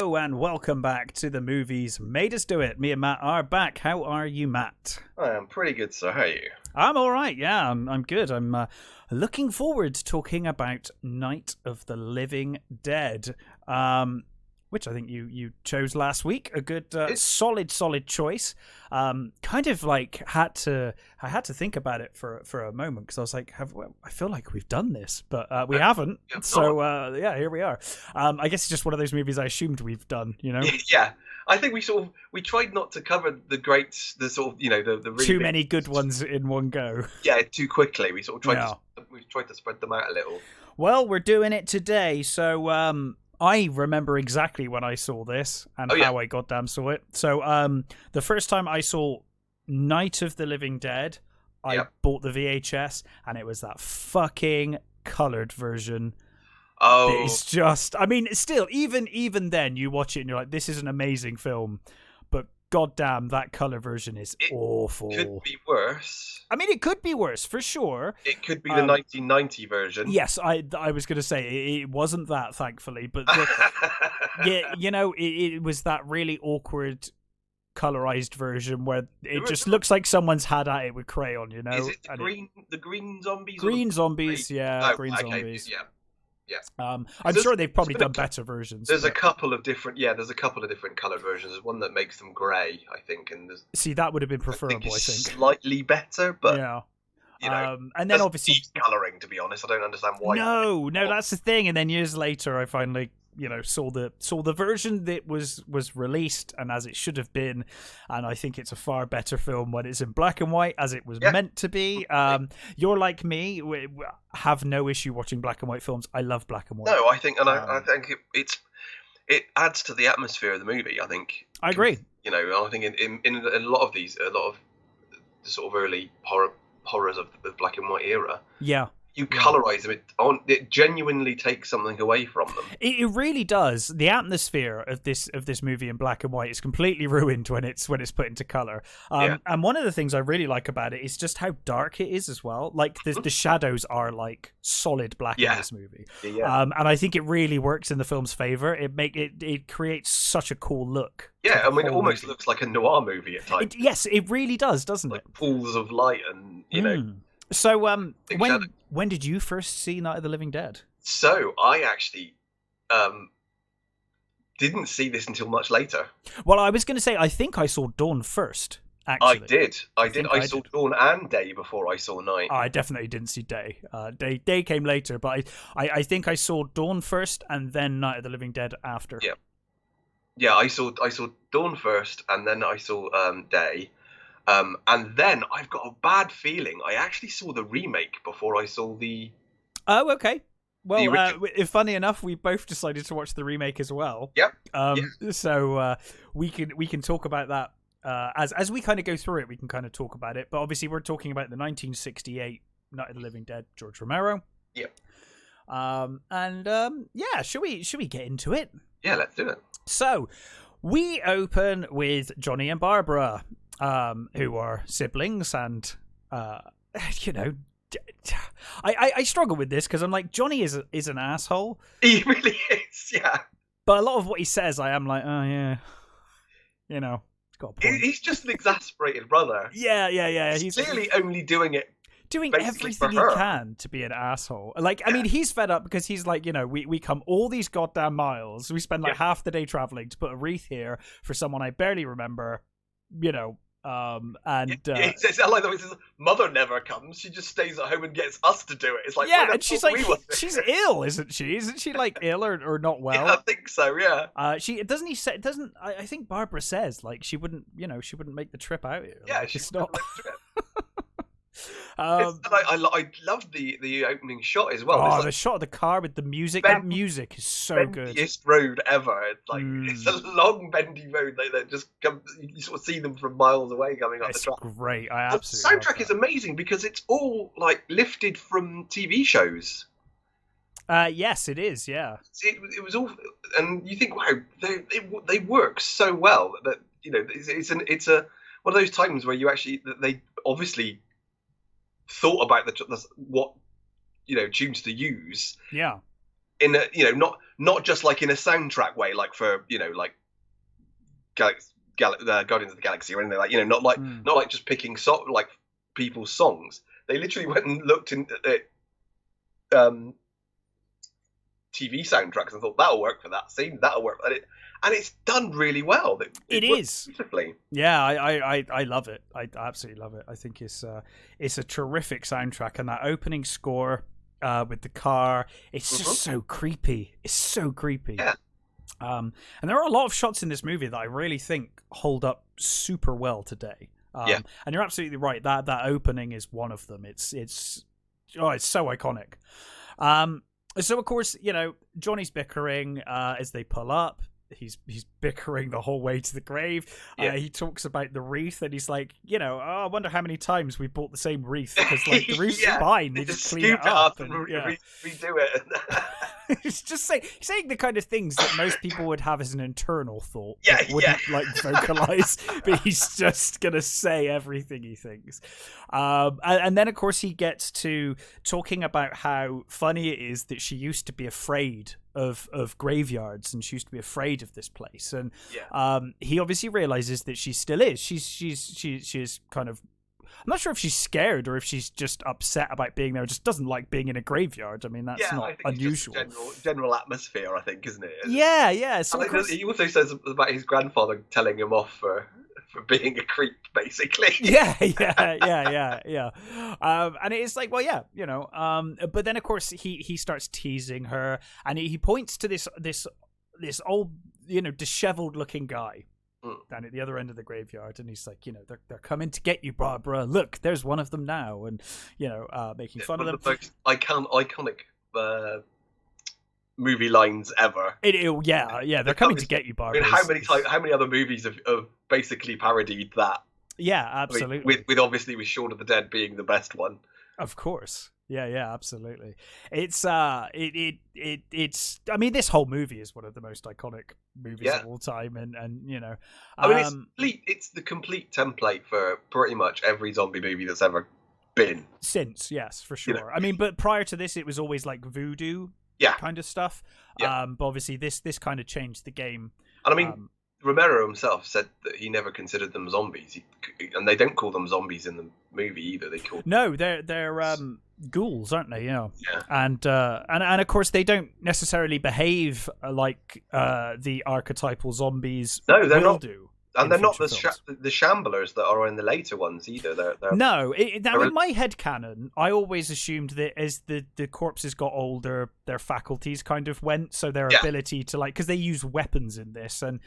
Hello and welcome back to the movies made us do it. Me and Matt are back. How are you, Matt? I am pretty good, sir. How are you? I'm all right. Yeah, I'm good. I'm looking forward to talking about Night of the Living Dead, which I think you chose last week. A good, solid choice. Kind of like I had to think about it for a moment because I was like, I feel like we've done this, but we haven't. So yeah, here we are. I guess it's just one of those movies I assumed we've done. You know? Yeah. I think we tried not to cover the greats, the sort of the really too many good ones in one go. Yeah, too quickly. We sort of tried to spread them out a little. Well, we're doing it today, so I remember exactly when I saw this and how I goddamn saw it. So the first time I saw Night of the Living Dead, I bought the VHS, and it was that fucking coloured version. Oh, it's just, I mean, still, even then, you watch it and you're like, this is an amazing film, but goddamn, that colour version is awful. It could be worse. I mean, it could be worse, for sure. It could be the 1990 version. Yes, I was going to say, it wasn't that, thankfully, but yeah, it was that really awkward colorized version where it just looks like someone's had at it with crayon, you know? Is it the green zombies? Green zombies, yeah, green zombies. Yeah. I'm sure they've probably done better versions. There's a couple of different colour versions. There's one that makes them grey, I think, and see, that would have been preferable. I think slightly better, but yeah. And then obviously colouring. To be honest, I don't understand why. No, that's the thing. And then years later, I finally saw the version that was released and as it should have been, and I think it's a far better film when it's in black and white, as it was meant to be. You're like me, we have no issue watching black and white films. I love black and white. No, I think, I think it adds to the atmosphere of the movie. I think I agree. I think in a lot of the sort of early horrors of the black and white era, you colorize them. It genuinely takes something away from them. It really does. The atmosphere of this movie in black and white is completely ruined when it's put into color. And one of the things I really like about it is just how dark it is as well. Like the shadows are like solid black in this movie. And I think it really works in the film's favor. It creates such a cool look. Yeah, I mean, it almost looks like a noir movie at times. Yes, it really does, doesn't it? Pools of light and So, when did you first see Night of the Living Dead? So, I actually didn't see this until much later. Well, I was going to say, I think I saw Dawn first, actually. I did. I saw Dawn and Day before I saw Night. I definitely didn't see Day. Day came later, but I think I saw Dawn first and then Night of the Living Dead after. Yeah, I saw Dawn first and then I saw Day. And then I've got a bad feeling I actually saw the remake before I saw the... Oh, okay. Well, funny enough, we both decided to watch the remake as well. Yep. So we can talk about that as we kind of go through it. We can kind of talk about it, but obviously we're talking about the 1968 Night of the Living Dead, George Romero. Yep. Should we get into it? Yeah, let's do it. So we open with Johnny and Barbara, who are siblings, and I struggle with this because I'm like, Johnny is an asshole. He really is, yeah. But a lot of what he says, I am like, oh yeah, he's got a point. He's just an exasperated brother. Yeah. He's clearly only doing everything he can to be an asshole. Like, I mean, he's fed up because he's like, we come all these goddamn miles. We spend like half the day traveling to put a wreath here for someone I barely remember. I like that. He says, "Mother never comes. She just stays at home and gets us to do it." It's like, and she's like, she's ill, isn't she? Isn't she like ill or not well? Yeah, I think so. Yeah. I think Barbara says like she wouldn't make the trip out here. Yeah, like, she's not. I love the opening shot as well. Oh, the shot of the car with the music. That music is so good. Bendiest road ever. It's a long bendy road. They just come. You sort of see them from miles away coming up the track. It's great. I the absolutely. Soundtrack is amazing because it's all like lifted from TV shows. Yes, it is. Yeah. It was all, and you think, wow, they work so well that it's one of those times where they obviously thought about what tunes to use, in a, you know, not just like in a soundtrack way, like for, you know, like Guardians of the Galaxy or anything like, you know, not like just picking like people's songs. They literally went and looked in TV soundtracks and thought that'll work for that scene, that'll work, and it's done really well. It is beautifully. Yeah, I love it. I absolutely love it. I think it's a terrific soundtrack, and that opening score with the car, it's just so creepy. It's so creepy. Yeah. And there are a lot of shots in this movie that I really think hold up super well today. And you're absolutely right. That opening is one of them. It's so iconic. So of course, you know, Johnny's bickering as they pull up. He's bickering the whole way to the grave. He talks about the wreath, and he's like, you know, I wonder how many times we bought the same wreath, because like the wreath's fine. They just clean it up and redo it. He's just saying the kind of things that most people would have as an internal thought, wouldn't like vocalize, but he's just gonna say everything he thinks. And then of course he gets to talking about how funny it is that she used to be afraid of graveyards, and she used to be afraid of this place, and he obviously realizes that she still is. She's kind of, I'm not sure if she's scared or if she's just upset about being there, just doesn't like being in a graveyard. I mean, that's not unusual. It's just general atmosphere, I think, isn't it? Yeah. So he also says about his grandfather telling him off for being a creep, basically. Yeah. And it's like, well, yeah, you know. But then of course he starts teasing her, and he points to this old, you know, disheveled looking guy down at the other end of the graveyard, and he's like, you know, they're coming to get you, Barbara. Look, there's one of them now, and you know, making fun of them. The most iconic movie lines ever. They're coming to get you, Barbara. I mean, how many other movies have basically parodied that? Yeah, absolutely. I mean, obviously with Shaun of the Dead being the best one. Of course. Yeah, absolutely. It's I mean, this whole movie is one of the most iconic movies of all time, and you know, I mean, it's the complete template for pretty much every zombie movie that's ever been since. Yes, for sure. You know? I mean, but prior to this, it was always like voodoo kind of stuff. But obviously this kind of changed the game. And I mean, Romero himself said that he never considered them zombies, and they don't call them zombies in the movie either. They call they're ghouls, aren't they? You know, and of course they don't necessarily behave like the archetypal zombies. No, they're not. And they're not the shamblers that are in the later ones either. No, now in my headcanon, I always assumed that as the corpses got older, their faculties kind of went. So their ability to, like, because they use weapons in this, and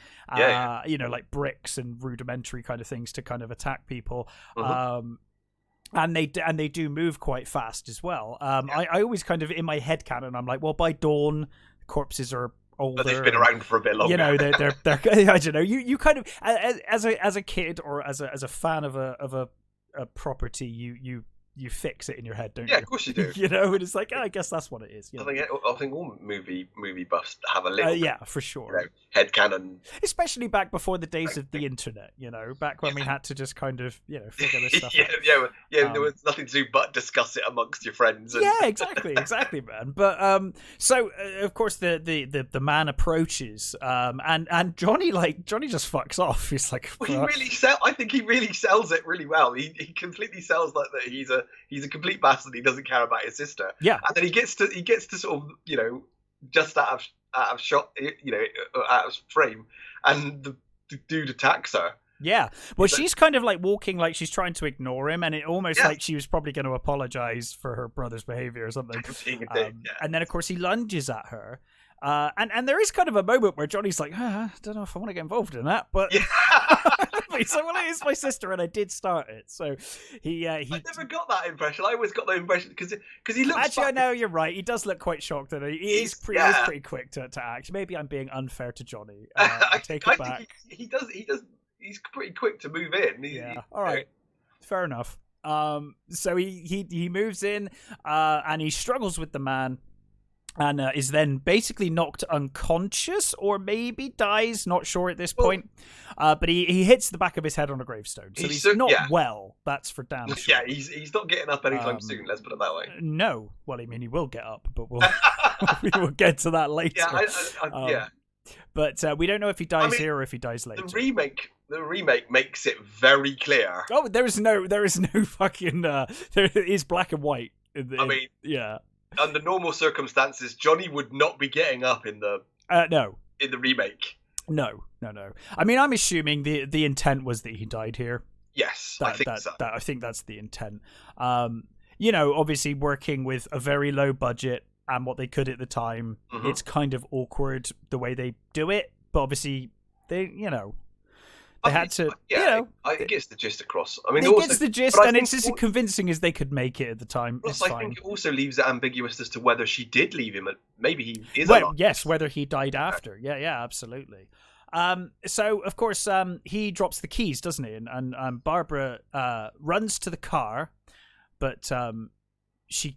you know, like bricks and rudimentary kind of things to kind of attack people. And they do move quite fast as well. I always kind of, in my headcanon, I'm like, well, by dawn, corpses are older. But they've been around for a bit longer. You know, they're I don't know. You kind of, as a kid or as a fan of a property, you fix it in your head, don't you? Yeah, of course you do. You know, and it's like, I guess that's what it is. You know? I think all movie buffs have a little for sure, you know, headcanon. Especially back before the days of the internet, you know, back when we had to just kind of, you know, figure this stuff out. There was nothing to do but discuss it amongst your friends. And... Yeah, exactly, man. But so of course the man approaches, and Johnny just fucks off. He's like, well, I think he really sells it really well. He completely sells that he's a complete bastard. He doesn't care about his sister. Yeah, and then he gets to sort of, you know, just out of shot, you know, out of frame, and the dude attacks her. Yeah, well, she's kind of like walking like she's trying to ignore him, and it almost like she was probably going to apologize for her brother's behavior or something. And then of course he lunges at her. And there is kind of a moment where Johnny's like, I don't know if I want to get involved in that, but he's like, well, it is my sister, and I did start it. So he I never got that impression. I always got the impression because he looks. Actually, I know you're right. He does look quite shocked, and he is pretty quick to act. Maybe I'm being unfair to Johnny. I take it back. He does. He's pretty quick to move in. All right. Fair enough. So he moves in, and he struggles with the man. and is then basically knocked unconscious or maybe dies, not sure at this point. But he hits the back of his head on a gravestone, so he's not well, that's for damn sure. Yeah, he's not getting up anytime soon, let's put it that way. No, well, I mean, he will get up, but we will get to that later. Yeah, but we don't know if he dies here or if he dies later. The remake makes it very clear. Oh, there is no fucking there is black and white. Yeah. Under normal circumstances, Johnny would not be getting up in the in the remake. No. I mean, I'm assuming the intent was that he died here. Yes, I think so. I think that's the intent. Obviously working with a very low budget and what they could at the time, it's kind of awkward the way they do it. But obviously, they had to. I think it's the gist across. I mean, it gets the gist, and it's as convincing as they could make it at the time. Plus, I think it also leaves it ambiguous as to whether she did leave him. Maybe he is alive. Yes, whether he died after. Yeah, absolutely. So of course, he drops the keys, doesn't he? And Barbara runs to the car, but she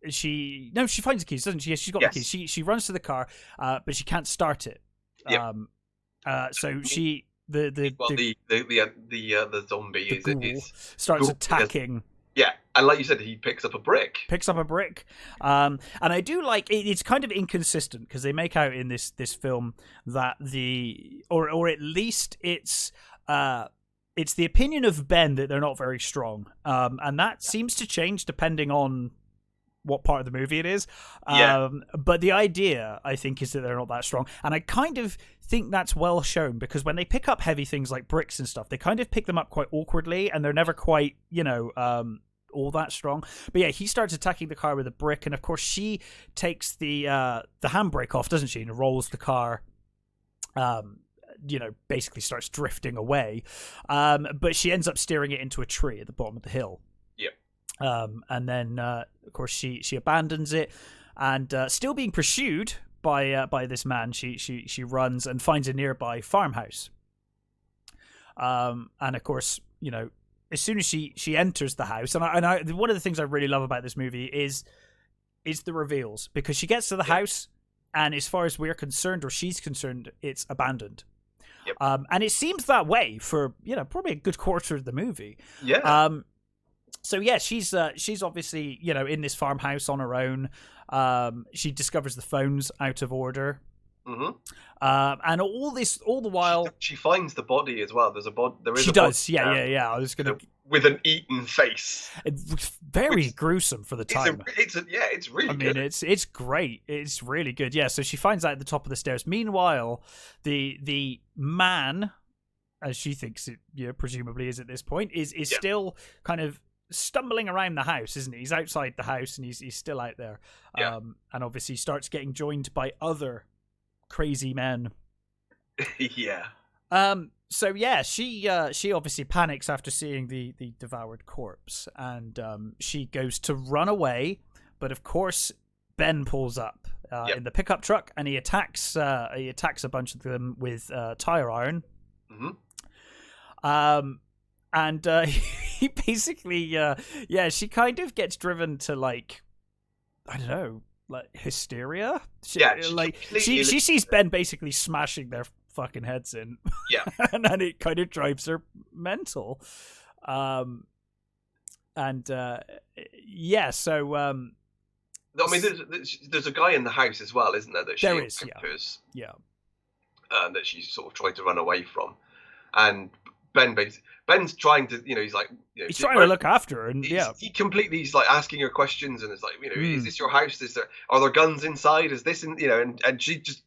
finds the keys, doesn't she? Yes, she's got the keys. She runs to the car, but she can't start it. So she. The zombie is starts attacking. Yeah, and like you said, he picks up a brick. And I do like it's kind of inconsistent because they make out in this film that or at least it's the opinion of Ben that they're not very strong, and that seems to change depending on what part of the movie it is. But the idea, I think, is that they're not that strong. And I kind of think that's well shown because when they pick up heavy things like bricks and stuff, they kind of pick them up quite awkwardly and they're never quite, all that strong. But yeah, he starts attacking the car with a brick. And of course, she takes the handbrake off, doesn't she? And rolls the car, basically starts drifting away. But she ends up steering it into a tree at the bottom of the hill. And then, of course, she abandons it, and still being pursued by this man, she runs and finds a nearby farmhouse. And of course, as soon as she enters the house, and I one of the things I really love about this movie is the reveals, because she gets to the house, and as far as we're concerned, or she's concerned, it's abandoned. And it seems that way for probably a good quarter of the movie. So yeah, she's obviously in this farmhouse on her own. She discovers the phone's out of order, and all the while she finds the body as well. There is. She does. Yeah. I was gonna with an eaten face. It's very gruesome for the time. It's really. I mean, it's great. It's really good. Yeah. So she finds that at the top of the stairs. Meanwhile, the man, as she thinks it, presumably is at this point, is still kind of stumbling around the house, isn't he? He's outside the house and he's still out there. And obviously starts getting joined by other crazy men. So yeah, she obviously panics after seeing the devoured corpse, and she goes to run away, but of course Ben pulls up in the pickup truck, and he attacks a bunch of them with tire iron. And he basically, she kind of gets driven to, like, I don't know, like hysteria. She sees Ben basically smashing their fucking heads in. And then it kind of drives her mental. So I mean, there's a guy in the house as well, isn't there? That she encounters. That she's sort of trying to run away from, and Ben's trying to, he's like, he's trying to look after her, and he's like asking her questions, and it's like, is this your house? Are there guns inside? Is this, and she just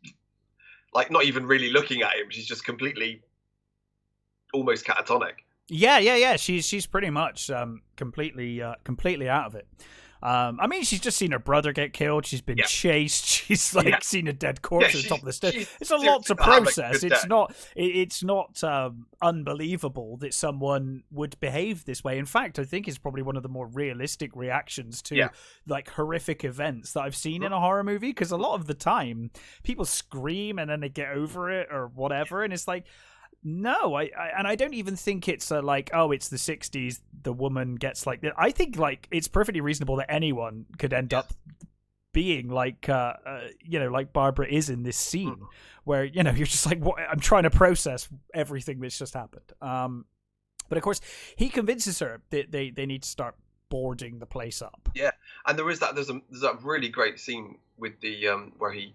like not even really looking at him. She's just completely, almost catatonic. Yeah. She's pretty much completely out of it. I mean, she's just seen her brother get killed. She's been chased. She's seen a dead corpse at the top of the stairs. It's a lot to process. It's not unbelievable that someone would behave this way. In fact, I think it's probably one of the more realistic reactions to like horrific events that I've seen in a horror movie. Because a lot of the time, people scream and then they get over it or whatever, and it's like. No, I don't even think it's like, oh, it's the 60s, the woman gets like that. I think like it's perfectly reasonable that anyone could end up being like like Barbara is in this scene, where you're just like, what? I'm trying to process everything that's just happened. But of course, he convinces her that they need to start boarding the place up. Yeah, and there's that really great scene with the where he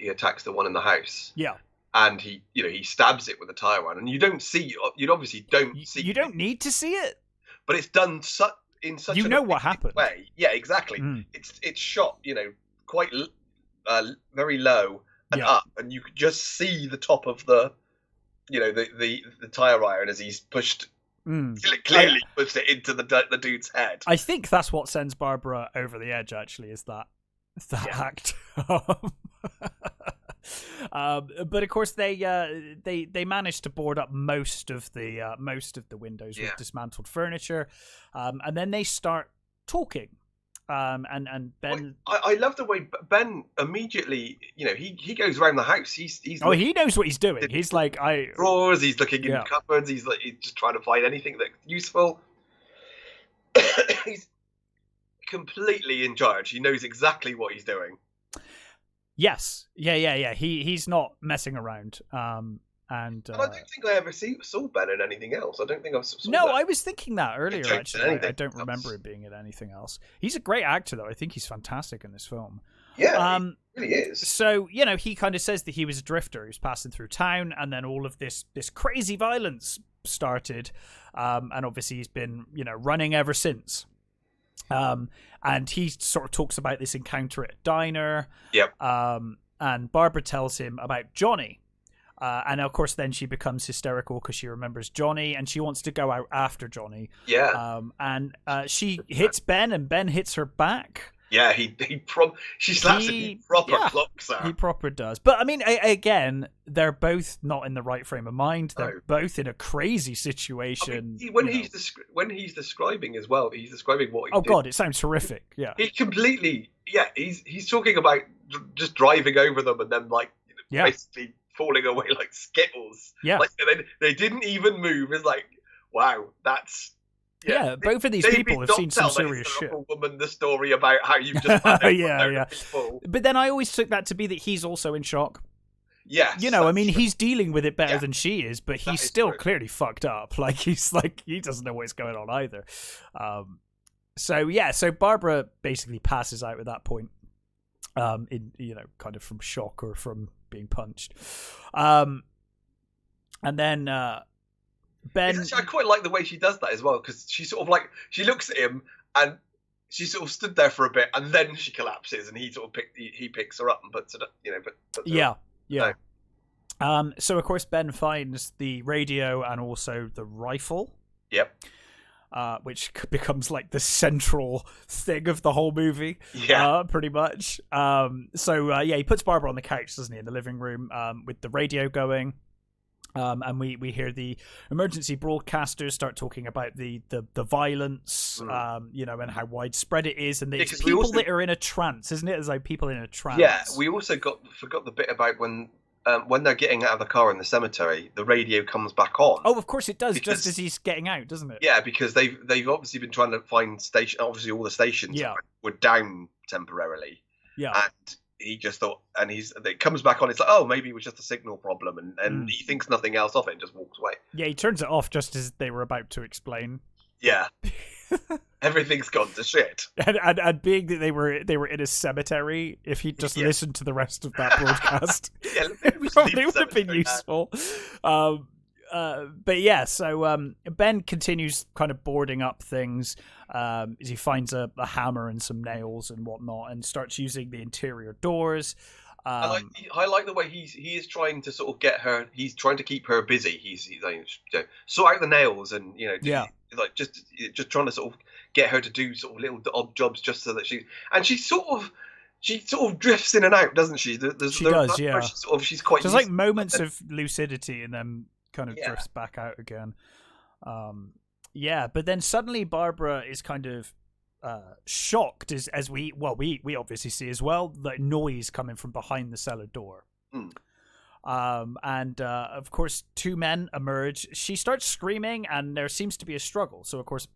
attacks the one in the house. Yeah. And he stabs it with a tire iron, and you obviously don't see. You don't need to see it, but it's done in such what happened way. Yeah, exactly. It's shot quite very low and up, and you could just see the top of the tire iron as he's pushed. Clearly pushed it into the dude's head. I think that's what sends Barbara over the edge. Actually, is that act. But of course they managed to board up most of the windows with dismantled furniture, and then they start talking. And Ben, I love the way Ben immediately, he goes around the house. He's he knows what he's doing. He's like drawers. He's looking in cupboards. He's just trying to find anything that's useful. He's completely in charge. He knows exactly what he's doing. Yes. Yeah. He's not messing around. And I don't think I ever saw Ben in anything else. I don't think I've saw No, that. I was thinking that earlier, actually. I don't remember it being in anything else. He's a great actor, though. I think he's fantastic in this film. Yeah, he really is. So, he kind of says that he was a drifter. He was passing through town, and then all of this crazy violence started. And obviously he's been, running ever since. And he sort of talks about this encounter at a diner. Yep. And Barbara tells him about Johnny. And of course, then she becomes hysterical because she remembers Johnny and she wants to go out after Johnny. Yeah. And she hits Ben and Ben hits her back. Yeah, she slaps him. He proper clocks her. He proper does. But I mean, again, they're both not in the right frame of mind. They're both in a crazy situation. I mean, when he's describing as well, he's describing what he did. God, it sounds horrific. Yeah. He completely. Yeah, he's talking about just driving over them and then basically falling away like Skittles. Yeah. Like they didn't even move. It's like, wow, that's. Yeah, both of these people have seen some serious shit. Woman, the story about how you've just people. But then I always took that to be that he's also in shock. Yes, I mean, he's dealing with it better than she is, but he's still clearly fucked up. Like he doesn't know what's going on either. So Barbara basically passes out at that point, in kind of from shock or from being punched, and then. Ben, I quite like the way she does that as well, because she sort of she looks at him and she sort of stood there for a bit and then she collapses and he sort of picks her up and puts it up, So of course Ben finds the radio and also the rifle. Yep. Which becomes like the central thing of the whole movie. Yeah. Pretty much. He puts Barbara on the couch, doesn't he, in the living room, with the radio going. And we hear the emergency broadcasters start talking about the violence, and how widespread it is, and it's people that are in a trance, isn't it? It's like people in a trance. Yeah, we also forgot the bit about when they're getting out of the car in the cemetery, the radio comes back on. Oh, of course it does, just as he's getting out, doesn't it? Yeah, because they've obviously been trying to find station. Obviously, all the stations were down temporarily. Yeah. And he just thought, and it comes back on. It's like, oh, maybe it was just a signal problem, and he thinks nothing else of it and just walks away. Yeah, he turns it off just as they were about to explain. Yeah, everything's gone to shit. And being that they were in a cemetery, if he just listened to the rest of that broadcast, it probably would have been useful. But yeah, so Ben continues kind of boarding up things as he finds a hammer and some nails and whatnot and starts using the interior doors. I like the way he is trying to sort of get her. He's trying to keep her busy. He's like, sort out the nails and just trying to sort of get her to do sort of little odd jobs just so that she sort of drifts in and out, doesn't she? She does, yeah. She's quite. There's like moments of lucidity and then kind of drifts back out again. But then suddenly Barbara is kind of shocked as we obviously see as well, the noise coming from behind the cellar door. And of course two men emerge. She starts screaming and there seems to be a struggle, so of course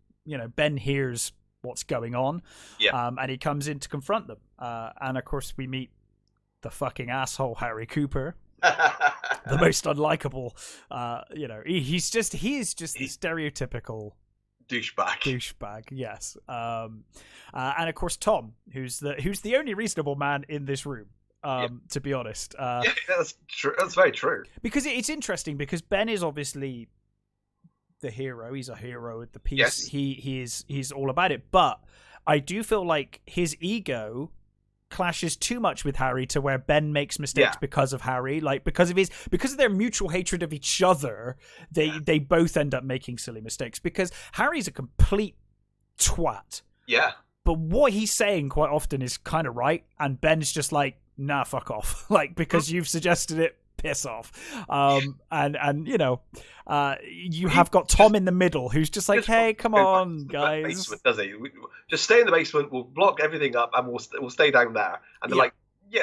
Ben hears what's going on. Yeah. And he comes in to confront them. And of course, we meet the fucking asshole Harry Cooper, the most unlikable. He is just the stereotypical douchebag. Yes. And of course, Tom, who's the only reasonable man in this room. To be honest. Yeah, that's true. That's very true. Because it's interesting because Ben is obviously the hero. He's a hero of the piece. Yes. He's all about it. But I do feel like his ego clashes too much with Harry to where Ben makes mistakes because of Harry. Like because of their mutual hatred of each other, they both end up making silly mistakes because Harry's a complete twat. Yeah. But what he's saying quite often is kind of right, and Ben's just like, nah, fuck off. Like, because you've suggested it, piss off. And you have got Tom in the middle who's just like, hey, come on, guys. Basement, does he? Just stay in the basement, we'll block everything up, and we'll stay down there. And they're like,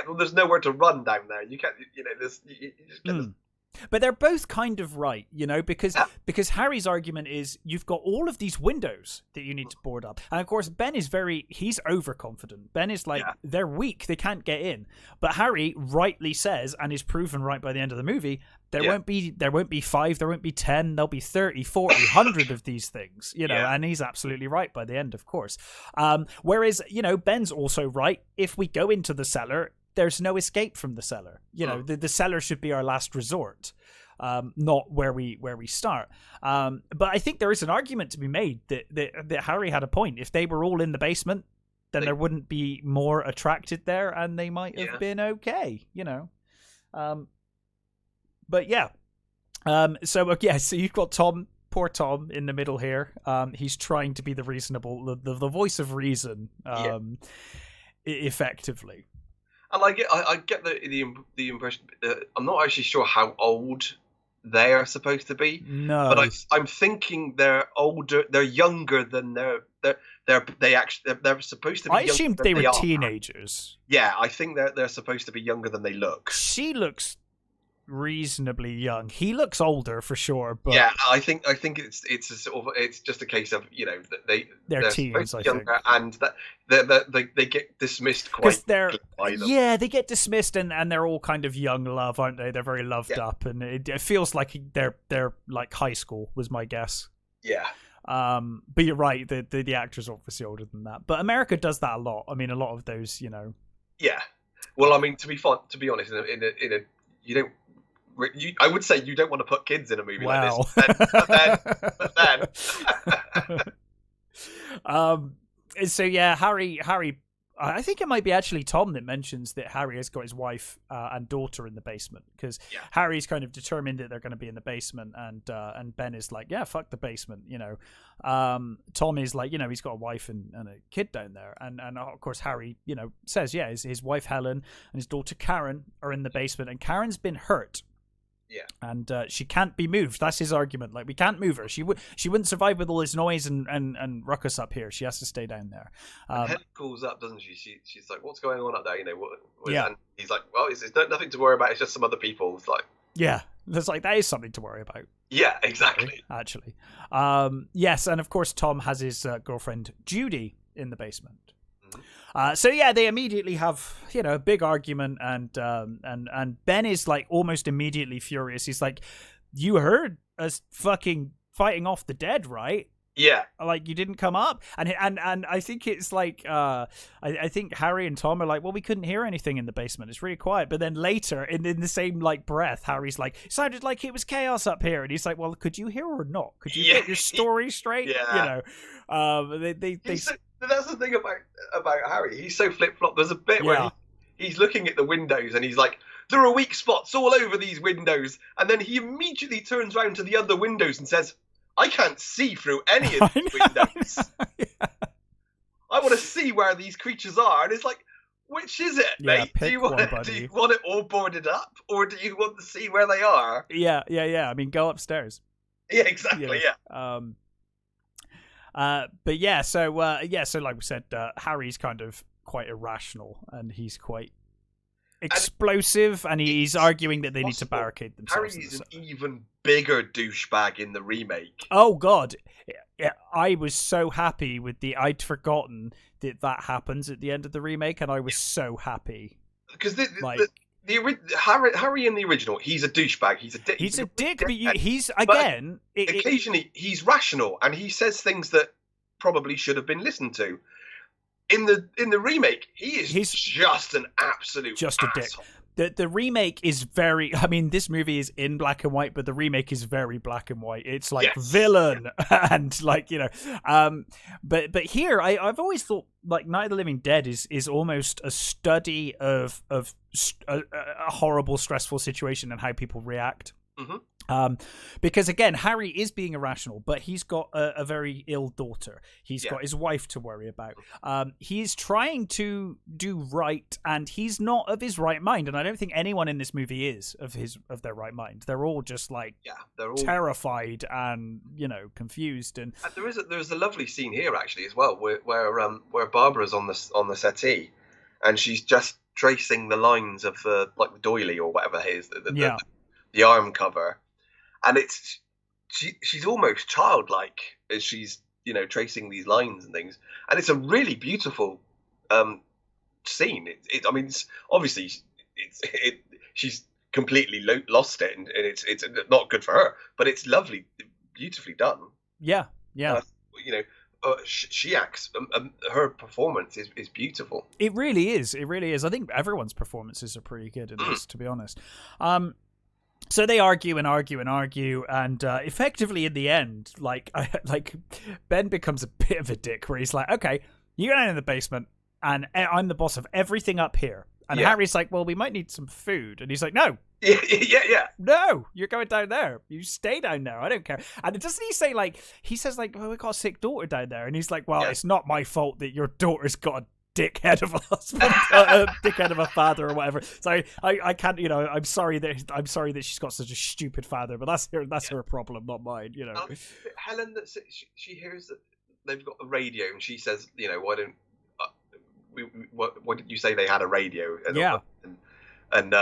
well, there's nowhere to run down there. You can't, there's... You just get But they're both kind of right, because Harry's argument is you've got all of these windows that you need to board up. And of course, Ben is he's overconfident. Ben is like, they're weak, they can't get in. But Harry rightly says, and is proven right by the end of the movie, there won't be 5, there won't be 10, there'll be 30, 40, 100 of these things, and he's absolutely right by the end, of course. Whereas, Ben's also right. If we go into the cellar, there's no escape from the cellar. The cellar should be our last resort, not where we start. But I think there is an argument to be made that Harry had a point. If they were all in the basement, then there wouldn't be more attracted there, and they might have been okay. But yeah. So you've got Tom. Poor Tom in the middle here. He's trying to be the reasonable, the voice of reason, effectively. And I get the impression. I'm not actually sure how old they are supposed to be. No, but I'm thinking they're older. They're younger than they're supposed to be. I assumed they were teenagers. Yeah, I think they're supposed to be younger than they look. She looks reasonably young. He looks older for sure. But I think it's a sort of, it's just a case of they're teens, I younger, think. and they get dismissed quite quickly by them. Yeah, they get dismissed, and they're all kind of young love, aren't they? They're very loved up, and it feels like they're like high school was my guess. Yeah. But you're right. The actor's obviously older than that. But America does that a lot. I mean, a lot of those, Yeah. Well, I mean, to be honest, in a you don't. I would say you don't want to put kids in a movie like this. But then. So yeah, Harry. I think it might be actually Tom that mentions that Harry has got his wife and daughter in the basement because Harry's kind of determined that they're going to be in the basement, and Ben is like, yeah, fuck the basement, Tom is like, he's got a wife and a kid down there, and of course Harry, says, his wife Helen and his daughter Karen are in the basement, and Karen's been hurt. Yeah, and she can't be moved. That's his argument. Like, we can't move her. She wouldn't survive with all this noise and ruckus up here. She has to stay down there. Helen calls up, doesn't she? She's like, "What's going on up there?" And he's like, "Well, it's nothing to worry about. It's just some other people." It's like, there's like, that is something to worry about. Yeah, exactly. Actually, yes, and of course Tom has his girlfriend Judy in the basement. So they immediately have a big argument, and Ben is like almost immediately furious. He's like, "You heard us fucking fighting off the dead, right? Yeah, like you didn't come up." And I think it's like I think Harry and Tom are like, "Well, we couldn't hear anything in the basement. It's really quiet." But then later, in the same like breath, Harry's like, "It sounded like it was chaos up here," and he's like, "Well, could you hear or not? Could you get your story straight?" Yeah. That's the thing about Harry. He's so flip-flop. There's a bit where he's looking at the windows and he's like, there are weak spots all over these windows. And then he immediately turns around to the other windows and says, I can't see through any of these windows. I want to see where these creatures are. And it's like, which is it, mate? Do you want it all boarded up? Or do you want to see where they are? Yeah. I mean, go upstairs. Yeah, exactly, yeah. So like we said, Harry's kind of quite irrational, and he's quite explosive, and he's arguing that they need to barricade themselves. Harry is an even bigger douchebag in the remake. Oh God, yeah, I was so happy with I'd forgotten that happens at the end of the remake, and I was so happy because Harry in the original, he's a douchebag. He's a dick. He's a dick, but he's again. Occasionally, he's rational, and he says things that probably should have been listened to. In the remake, he's just an absolute asshole. A dick. The remake is very. I mean, this movie is in black and white, but the remake is very black and white. It's like villain and like But here, I've always thought like Night of the Living Dead is almost a study of a horrible, stressful situation and how people react. Mm-hmm. Because again, Harry is being irrational, but he's got a very ill daughter. He's got his wife to worry about. He's trying to do right, and he's not of his right mind. And I don't think anyone in this movie is of their right mind. They're all just like they're all terrified and confused. And there's a lovely scene here actually as well, where Barbara's on the settee, and she's just tracing the lines of the doily or whatever it is, the arm cover. And she's almost childlike as she's tracing these lines and things, and it's a really beautiful scene. I mean, obviously she's completely lost it, and it's not good for her, but it's lovely, beautifully done. Yeah. She acts. Her performance is beautiful. It really is. I think everyone's performances are pretty good in this, to be honest. So they argue, and effectively in the end, Ben becomes a bit of a dick, where he's like, "Okay, you go down in the basement, and I'm the boss of everything up here." And Harry's like, "Well, we might need some food," and he's like, "No, no, you're going down there. You stay down there. I don't care." And doesn't he say he says "Well, we got a sick daughter down there," and he's like, "Well, it's not my fault that your daughter's got a dickhead of a husband, dickhead of a father, or whatever." So I can't, I'm sorry that she's got such a stupid father, but that's her problem, not mine. Helen, she hears that they've got a radio, and she says, "Why don't what did you say they had a radio?" And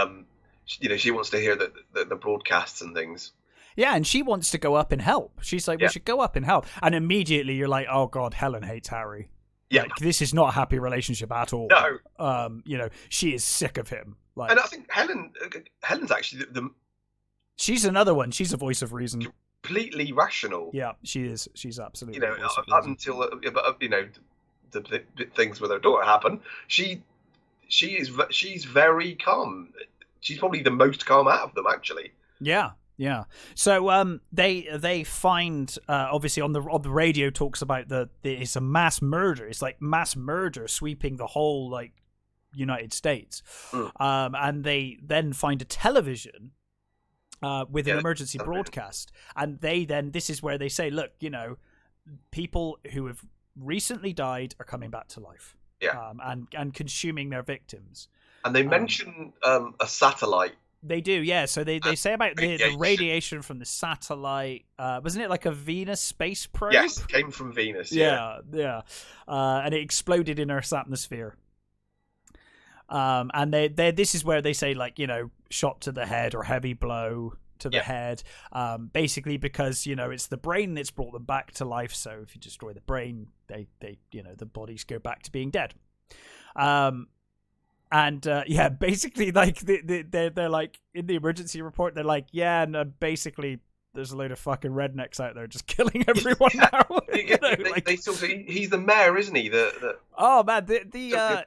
she wants to hear the broadcasts and things. Yeah, and she wants to go up and help. She's like, "We should go up and help," and immediately you're like, "Oh God, Helen hates Harry." Yeah, this is not a happy relationship at all. No, she is sick of him. And I think Helen's actually she's another one. She's a voice of reason. Completely rational. Yeah, she is. She's absolutely. Up until the things with her daughter happen, she's very calm. She's probably the most calm out of them, actually. Yeah. Yeah. So they find obviously on the radio talks about it's a mass murder. It's like mass murder sweeping the whole United States. And they then find a television with an emergency broadcast, and this is where they say, "Look, people who have recently died are coming back to life." And consuming their victims. And they mention a satellite. They do, yeah. So they say about the radiation from the satellite. Wasn't it like a Venus space probe? Yes, it came from Venus. Yeah. And it exploded in Earth's atmosphere. And this is where they say shot to the head or heavy blow to the head. Basically because it's the brain that's brought them back to life. So if you destroy the brain, they the bodies go back to being dead. And basically, they're like in the emergency report, they're like, and basically, there's a load of fucking rednecks out there just killing everyone now. They sort of, he's the mayor, isn't he? Oh man,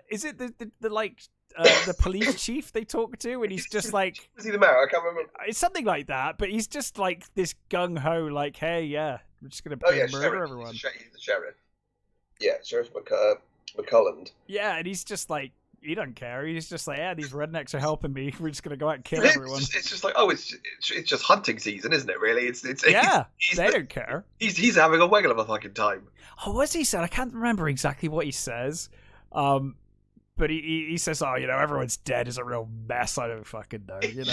is it the police chief they talk to, and he's just like, is he the mayor? I can't remember. It's something like that, but he's just like this gung ho, like, hey, we're just gonna murder everyone. He's the sheriff. Yeah, Sheriff McCulland. Yeah, and he's just like, he doesn't care. He's just like, these rednecks are helping me. We're just gonna go out and kill everyone. It's just like, it's just hunting season, isn't it? Really, they don't care. He's having a waggle of a fucking time. Oh, what's he said? I can't remember exactly what he says. But he says, everyone's dead is a real mess. I don't fucking know. He's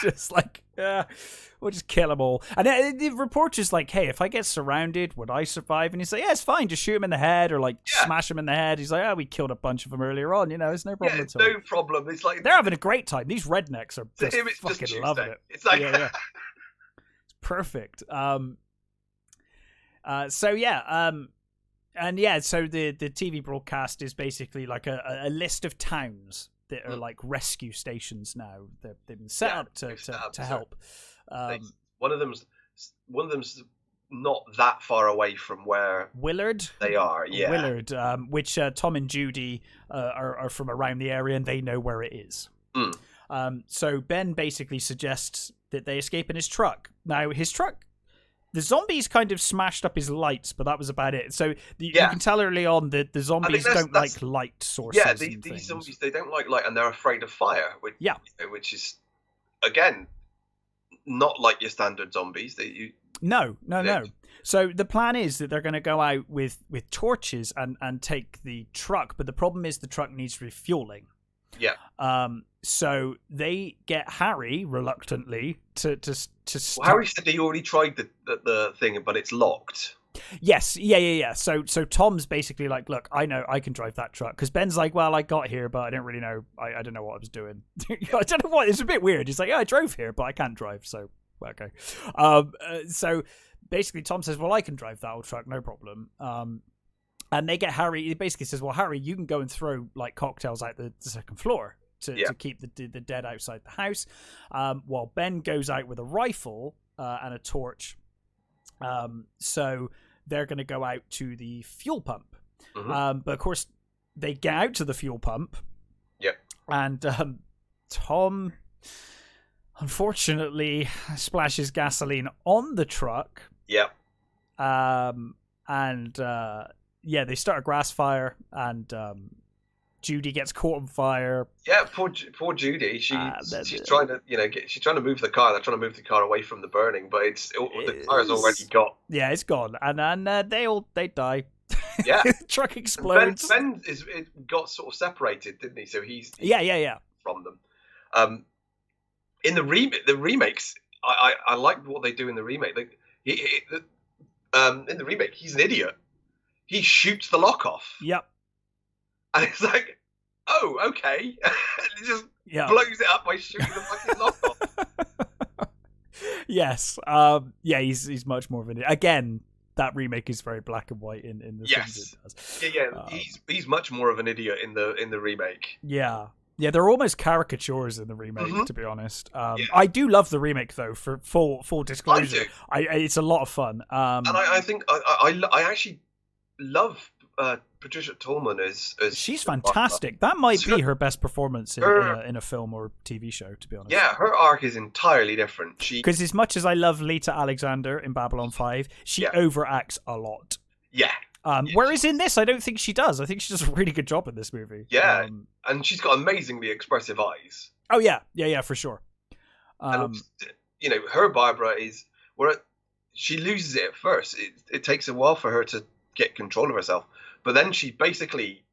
just like, we'll just kill them all. And the reporter's like, hey, if I get surrounded, would I survive? And he's like, it's fine. Just shoot him in the head or smash him in the head. He's like, we killed a bunch of them earlier on. It's no problem at all. No problem. It's like they're having a great time. These rednecks are just fucking loving it. It's like, Perfect. So yeah, and yeah, so the TV broadcast is basically like a list of towns that are like rescue stations now. They've been set up to help. One of them's not that far away from where Willard they are. Yeah, Willard, which Tom and Judy are from around the area, and they know where it is. So Ben basically suggests that they escape in his truck. Now his truck, the zombies kind of smashed up his lights, but that was about it. So you can tell early on that the zombies don't like light sources. Yeah, these zombies, they don't like light, and they're afraid of fire. Which is, again, not like your standard zombies. No. So the plan is that they're going to go out with torches and take the truck, but the problem is the truck needs refueling. Yeah. So they get Harry reluctantly to start. Well, Harry said he already tried the thing, but it's locked. Yes, yeah. So Tom's basically like, look, I know I can drive that truck, because Ben's like, well, I got here, but I didn't really know. I don't know what I was doing. I don't know what. It's a bit weird. He's like, yeah, I drove here, but I can't drive. So okay. So basically, Tom says, well, I can drive that old truck, no problem. And they get Harry. He basically says, well, Harry, you can go and throw like cocktails out the second floor to keep the dead outside the house, while Ben goes out with a rifle and a torch. So they're going to go out to the fuel pump. But of course, they get out to the fuel pump. Yep. And Tom, unfortunately, splashes gasoline on the truck. Yep. Yeah, they start a grass fire, and Judy gets caught on fire. Yeah, poor Judy. She's trying to, she's trying to move the car. They're trying to move the car away from the burning, but the car's already got. Yeah, it's gone, and they die. Yeah, the truck explodes. Ben got sort of separated, didn't he? So he's yeah from them. In the remakes, I like what they do in the remake. In the remake, he's an idiot. He shoots the lock off. Yep. And it's like, oh, okay. He just blows it up by shooting the fucking lock off. Yes. He's much more of an idiot. Again, that remake is very black and white in the things it does. Yeah. He's much more of an idiot in the remake. Yeah. Yeah, they're almost caricatures in the remake, to be honest. I do love the remake, though, for full disclosure. It's a lot of fun. And I think I actually love Patricia Tallman as she's fantastic. That might be her best performance in a film or TV show, to be honest. Yeah, her arc is entirely different. Because as much as I love Lita Alexander in Babylon 5, she overacts a lot. Yeah. Whereas in this, I don't think she does. I think she does a really good job in this movie. Yeah, and she's got amazingly expressive eyes. Oh yeah, for sure. And her Barbara is where she loses it at first. It takes a while for her to get control of herself, but then she basically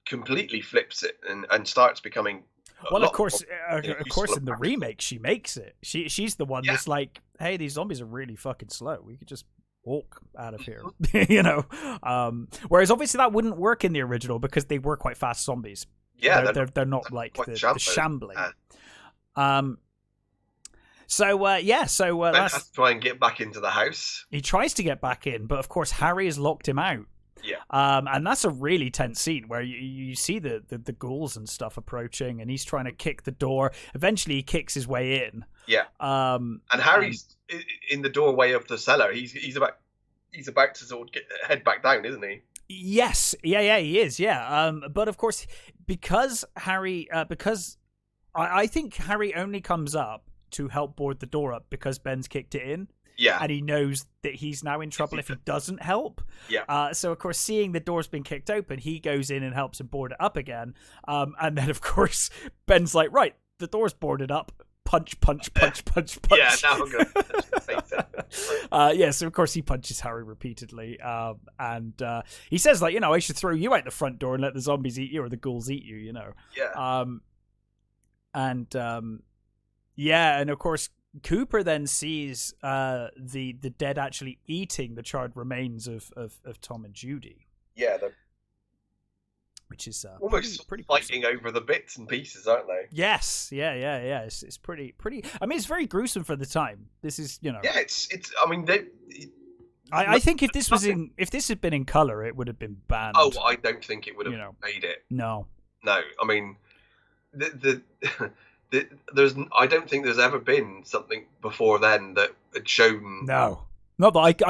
completely flips it and starts becoming. Of course, in the remake, she makes it. She's the one that's like, hey, these zombies are really fucking slow. We could just walk out of here, whereas obviously that wouldn't work in the original because they were quite fast zombies. Yeah, they're not like the shambling. So Ben has to try and get back into the house. He tries to get back in, but of course Harry has locked him out. Yeah. And that's a really tense scene where you see the ghouls and stuff approaching, and he's trying to kick the door. Eventually, he kicks his way in. Yeah. And Harry's in the doorway of the cellar. He's about to sort of head back down, isn't he? Yes. Yeah, he is. Yeah. But of course, because Harry, I think Harry only comes up to help board the door up because Ben's kicked it in. Yeah. And he knows that he's now in trouble if he doesn't help. Yeah. So, of course, seeing the door's been kicked open, he goes in and helps him board it up again. And then, of course, Ben's like, right, the door's boarded up. Punch. Yeah, now I'm going to so, of course, he punches Harry repeatedly. And he says, like, I should throw you out the front door and let the zombies eat you or the ghouls eat you, Yeah. And of course, Cooper then sees the dead actually eating the charred remains of Tom and Judy. Yeah. which is almost pretty fighting over the bits and pieces, aren't they? Yes, yeah. It's pretty. I mean, it's very gruesome for the time. This is, Yeah, it's. I mean, I think if this had been in color, it would have been banned. Oh, I don't think it would have made it. No. I mean, I don't think there's ever been something before then that had shown. No, not that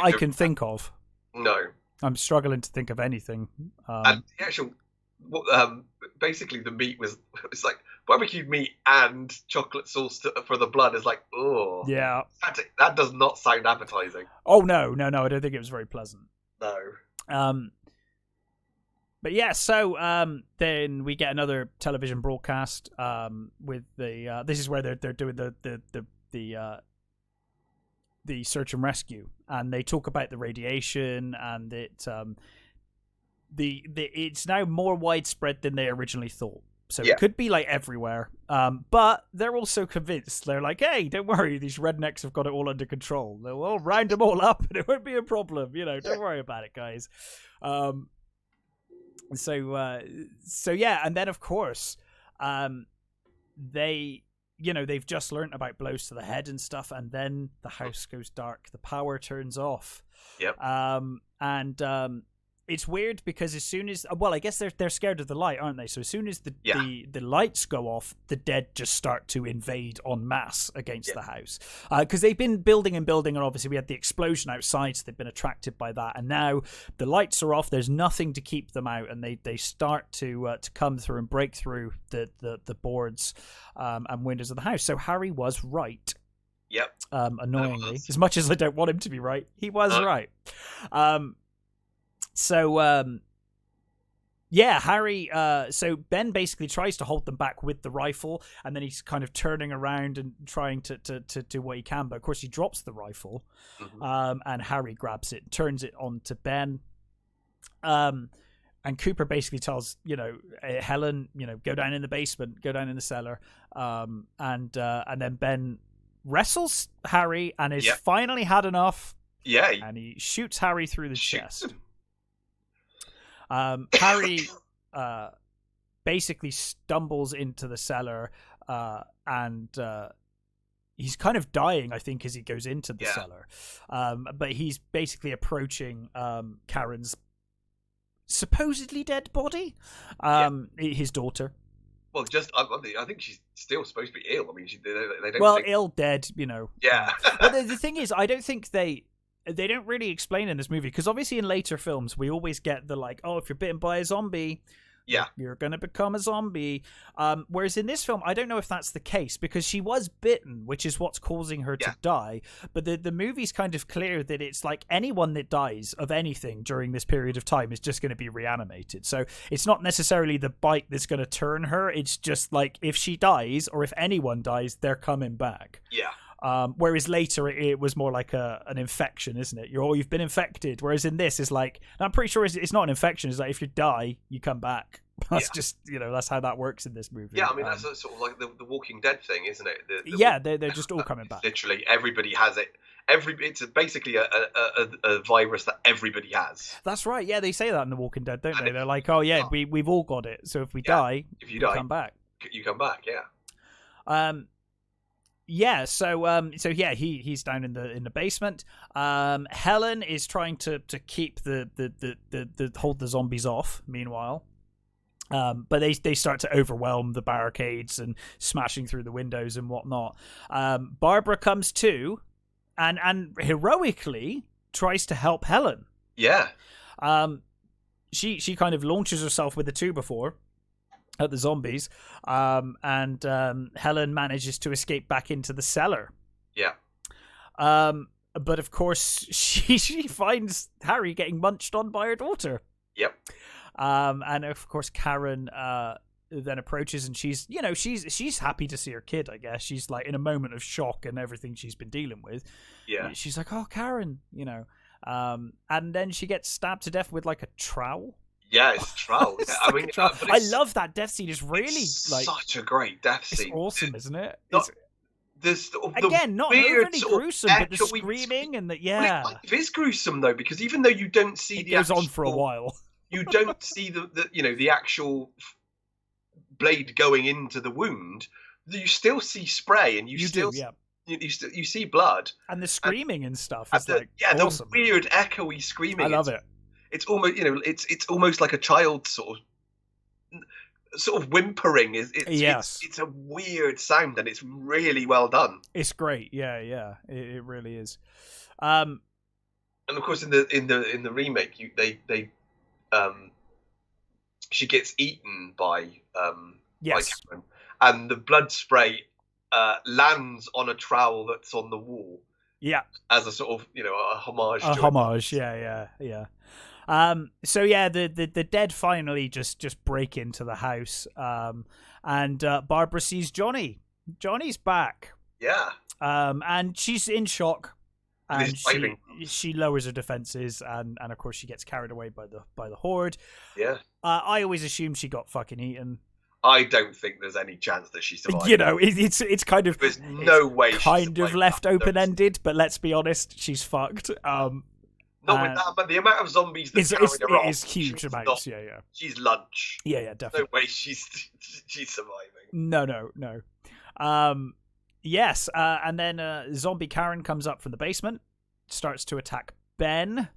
I can think of. No, I'm struggling to think of anything. And the actual, basically, the meat it's like barbecued meat and chocolate sauce for the blood is like, oh, yeah, that does not sound appetizing. Oh no, I don't think it was very pleasant. No. But yeah, so then we get another television broadcast with the this is where they're doing the search and rescue, and they talk about the radiation, and it's now more widespread than they originally thought. So it could be like everywhere. But they're also convinced. They're like, hey, don't worry, these rednecks have got it all under control. We'll round them all up and it won't be a problem. Don't worry about it, guys. So yeah, and then of course, they've just learnt about blows to the head and stuff, and then the house goes dark, the power turns off. Yep. And it's weird because as soon as, I guess they're scared of the light, aren't they? So as soon as the lights go off, the dead just start to invade en masse against the house. Because they've been building, and obviously we had the explosion outside, so they've been attracted by that. And now the lights are off, there's nothing to keep them out, and they start to come through and break through the boards and windows of the house. So Harry was right. Yep. Annoyingly, as much as I don't want him to be right, he was right. So Harry, so Ben basically tries to hold them back with the rifle, and then he's kind of turning around and trying to do what he can, but of course he drops the rifle. And Harry grabs it, turns it on to Ben. And Cooper basically tells, Helen, go down in the basement, go down in the cellar. And then Ben wrestles Harry and has finally had enough. Yeah. And he shoots Harry through the chest. Harry basically stumbles into the cellar, and he's kind of dying, I think, as he goes into the cellar. But he's basically approaching Karen's supposedly dead body, his daughter. Well, I think she's still supposed to be ill. I mean, they don't. Well, think... ill, dead, Yeah. But the thing is, I don't think they don't really explain in this movie, because obviously in later films we always get the like, oh, if you're bitten by a zombie, you're gonna become a zombie. Whereas in this film, I don't know if that's the case, because she was bitten, which is what's causing her to die. But the movie's kind of clear that it's like anyone that dies of anything during this period of time is just going to be reanimated. So it's not necessarily the bite that's going to turn her. It's just like if she dies, or if anyone dies, they're coming back. Yeah. Whereas later it was more like an infection, isn't it? You've been infected. Whereas in this, it's like, and I'm pretty sure it's not an infection. It's like if you die, you come back. That's just, that's how that works in this movie. Yeah, I mean, that's sort of like the Walking Dead thing, isn't it? They're just all coming back. Literally, everybody has it. It's basically a virus that everybody has. That's right. Yeah, they say that in The Walking Dead, don't they? They're like, oh yeah, we've all got it. So if we die, if you die, come back. You come back. Yeah. Yeah, so he's down in the basement. Helen is trying to keep the hold the zombies off. Meanwhile, but they start to overwhelm the barricades and smashing through the windows and whatnot. Barbara comes to, and heroically tries to help Helen. Yeah. She kind of launches herself with the 2x4 at the zombies, and Helen manages to escape back into the cellar. Yeah. But of course, she finds Harry getting munched on by her daughter. Yep. And of course, Karen then approaches, and she's happy to see her kid. I guess she's like in a moment of shock and everything she's been dealing with. Yeah. She's like, "Oh, Karen," and then she gets stabbed to death with like a trowel. Yeah, it's trowel. I mean, I love that death scene. It's really like such a great death scene. It's awesome, isn't it? Again, not overly gruesome, but the screaming and the Well, it is gruesome though, because even though you don't see it goes on for a while. you don't see the actual blade going into the wound. You still see spray, and you see blood, and the screaming and stuff is the awesome. The weird echoey screaming. I love it. It's almost it's almost like a child sort of whimpering. It's a weird sound, and it's really well done. It's great. Yeah, it really is. And of course, in the remake, she gets eaten by Cameron, and the blood spray lands on a trowel that's on the wall. Yeah, as a sort of a homage. Yeah. So yeah, the dead finally just break into the house, and Barbara sees Johnny. Johnny's back. Yeah. And she's in shock. And fighting. she lowers her defenses, and of course she gets carried away by the horde. Yeah. I always assumed she got fucking eaten. I don't think there's any chance that she survived. It's kind of there's no way kind of left open ended, but let's be honest, she's fucked. Not with that, but the amount of zombies that it is huge amounts. Yeah. She's lunch. Yeah, definitely. No way she's surviving. No. Yes, and then zombie Karen comes up from the basement, starts to attack Ben,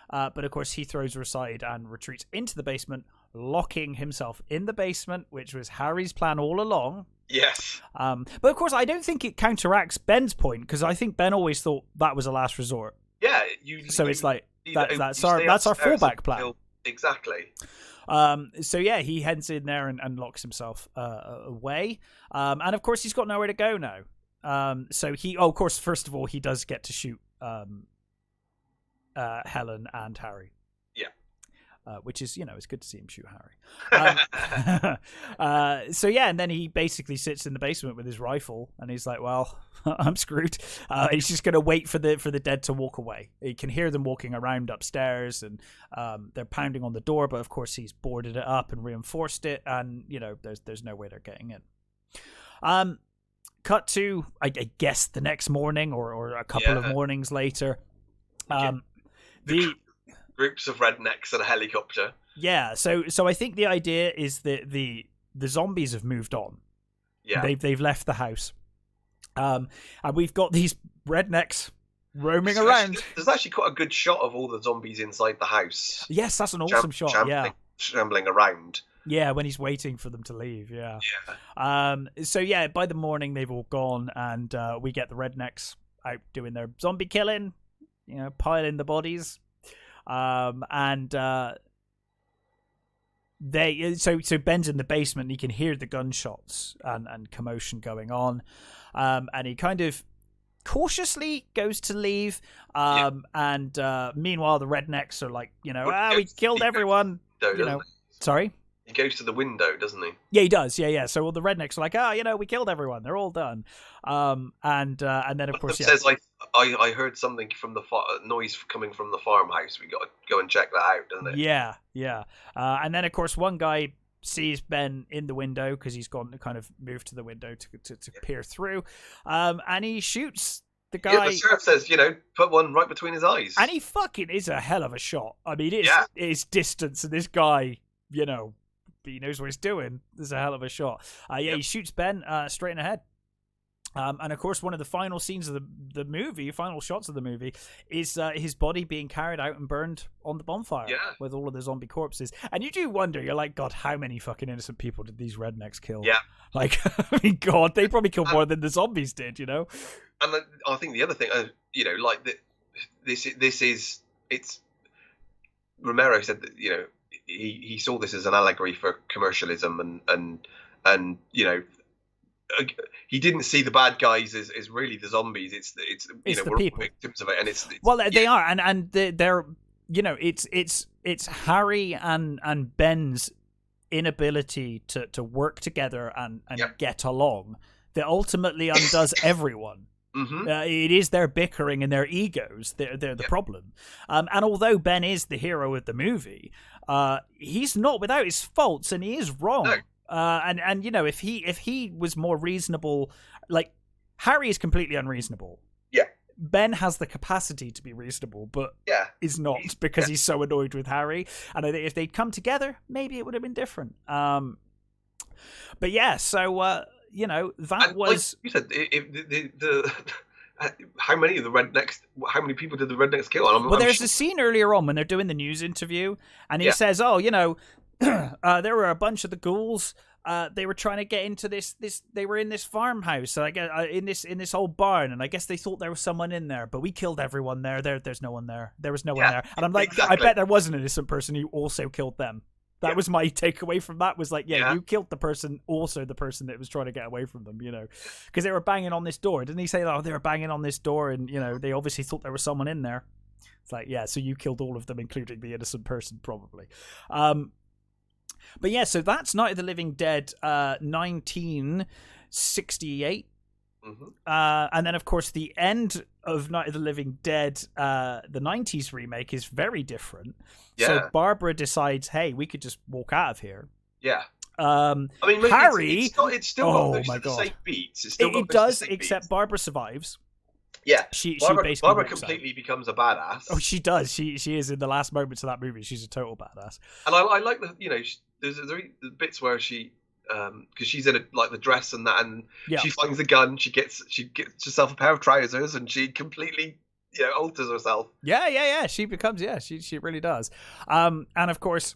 but of course he throws her aside and retreats into the basement, locking himself in the basement, which was Harry's plan all along. Yes. But of course I don't think it counteracts Ben's point, because I think Ben always thought that was a last resort. Yeah. It's like that's our fallback plan. Exactly. So yeah, he heads in there and locks himself away. And of course he's got nowhere to go now. So of course, first of all, he does get to shoot Helen and Harry. Yeah. Which is, it's good to see him shoot Harry. So yeah, and then he basically sits in the basement with his rifle, and he's like, "Well, I'm screwed." He's just going to wait for the dead to walk away. He can hear them walking around upstairs, and they're pounding on the door. But of course, he's boarded it up and reinforced it, and there's no way they're getting in. Cut to, I guess, the next morning or a couple of mornings later. The groups of rednecks and a helicopter. Yeah, so I think the idea is that the zombies have moved on. Yeah, they've left the house, and we've got these rednecks roaming around. There's actually quite a good shot of all the zombies inside the house. Yes, that's an awesome shot. Shambling around. Yeah, when he's waiting for them to leave. Yeah. So yeah, by the morning they've all gone, and we get the rednecks out doing their zombie killing, piling the bodies. And so Ben's in the basement, and he can hear the gunshots and commotion going on, and he kind of cautiously goes to leave, and meanwhile the rednecks are like, we killed everyone. Sorry. He goes to the window, doesn't he? Yeah, he does. Yeah. So all the rednecks are like, we killed everyone. They're all done. And then of course, says I heard something from the noise coming from the farmhouse. We got to go and check that out, doesn't it? Yeah. And then of course one guy sees Ben in the window, because he's gone to kind of move to the window to peer through, and he shoots the guy. Yeah, the sheriff says, put one right between his eyes. And he fucking is a hell of a shot. I mean, it's distance, and this guy, he knows what he's doing. This is a hell of a shot. He shoots Ben straight in the head. And of course, one of the final scenes of the movie, final shots of the movie, is his body being carried out and burned on the bonfire with all of the zombie corpses. And you do wonder, you're like, God, how many fucking innocent people did these rednecks kill? Yeah. Like, I mean, God, they probably killed more than the zombies did, And I think the other thing, it's Romero said that, he saw this as an allegory for commercialism, and he didn't see the bad guys as really the zombies. It's the we're people. all victims of it, and it's they are, and they're it's Harry and Ben's inability to work together and get along that ultimately undoes everyone. Mm-hmm. It is their bickering and their egos. They're the problem. And although Ben is the hero of the movie, he's not without his faults, and he is wrong. No. And if he was more reasonable, like Harry is completely unreasonable. Yeah. Ben has the capacity to be reasonable, but is not because he's so annoyed with Harry. And I think if they'd come together, maybe it would have been different. But yeah, so you know, that was like you said. The how many of the rednecks? How many people did the rednecks kill? Well, there's a scene earlier on when they're doing the news interview, and he says, "Oh, you know, there were a bunch of the ghouls. They were trying to get into this. They were in this farmhouse, I guess, in this old barn, and I guess they thought there was someone in there, but we killed everyone there. There's no one there. There was no one there." And I'm like, exactly. I bet there was an innocent person who also killed them. That was my takeaway from that, was like, you killed the person, also the person that was trying to get away from them, you know, because they were banging on this door. Didn't he say, oh, they were banging on this door, and, you know, they obviously thought there was someone in there. It's like, yeah, so you killed all of them, including the innocent person, probably. But yeah, so that's Night of the Living Dead 1968. Mm-hmm. And then, of course, the end of Night of the Living Dead, the 90s remake, is very different. Yeah. So Barbara decides, hey, we could just walk out of here. Yeah. I mean, Harry... It's still got the same beats. It does, except Barbara survives. Yeah. Barbara completely becomes a badass. Oh, she does. She is in the last moments of that movie. She's a total badass. And I like the, you know, there's the bits where she... because she's in the dress and that, and she finds the gun. She gets herself a pair of trousers, and she completely, you know, alters herself. Yeah. She becomes, she really does. And of course,